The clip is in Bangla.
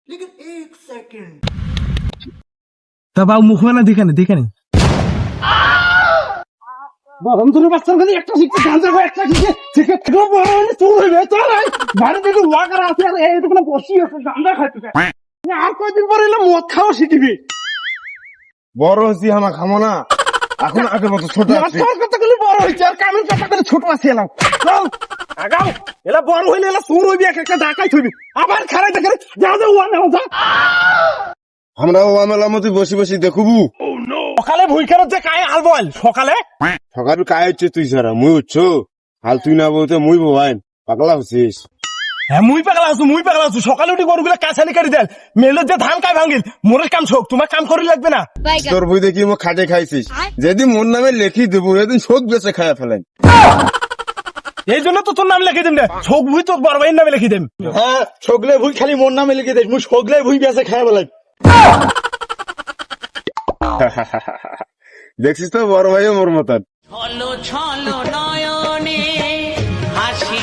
लेकिन एक सेकंड তবে মুখ না দেখে নে বন্ধুর বাচ্চার কাছে একটা শিখতে গাঁজা গো একটা শিখে শিখে থেকে বড় হলে চুর হইবে চল বাড়ি থেকে ওয়াকার আছে আর এইটুকু বসি আছে গাঁজা খাইতেছে আর কয়দিন পরে এলে মদ খাওয়া শিখবি বড় হচ্ছি আমার খামো না এখন আগের মতো ছোট মদ আছি খাওয়ার কথা গুলো বড় হয়েছে আর কামের কথা করে ছোট আছে এলাম চল আগাও এলা বড় হইলে এলা চুর হইবি এক একটা ডাকাই থইবি আবার খারাই দেখে যা যা ওয়া নাও যা আমরা ও আমেলার মতো বসে বসে দেখবু সকালে ভুই খেরত যে কায়ে হাল বল সকালে সকাল কায় হচ্ছে তুই সারা মুই উঠছো হাল তুই না বলতে মুই বোবাইন পাগলা হচ্ছিস হ্যাঁ মুই পাগলা আছো সকালে উঠি গরুগুলা কাছালি কাটি দেন মেলো যে ধান খাই ভাঙিল মোরের কাম ছোক তোমার কাম করি লাগবে না তোর বই দেখি মো খাটে খাইছিস যেদিন মোর নামে লেখি দেবো সেদিন শোক বেঁচে খাইয়া ফেলেন এই জন্য তো তোর নাম লিখে দিন রে ছোক ভুই তোর বড় ভাইয়ের নামে লিখে দিম হ্যাঁ ছগলে ভুই খালি মোর নামে লিখে দিস মুই ছগলে ভুই বেঁচে খাই বলাই দেখছিস তো বড় ভাইও মোর মতন ছলো ছলো নয়নে হাসি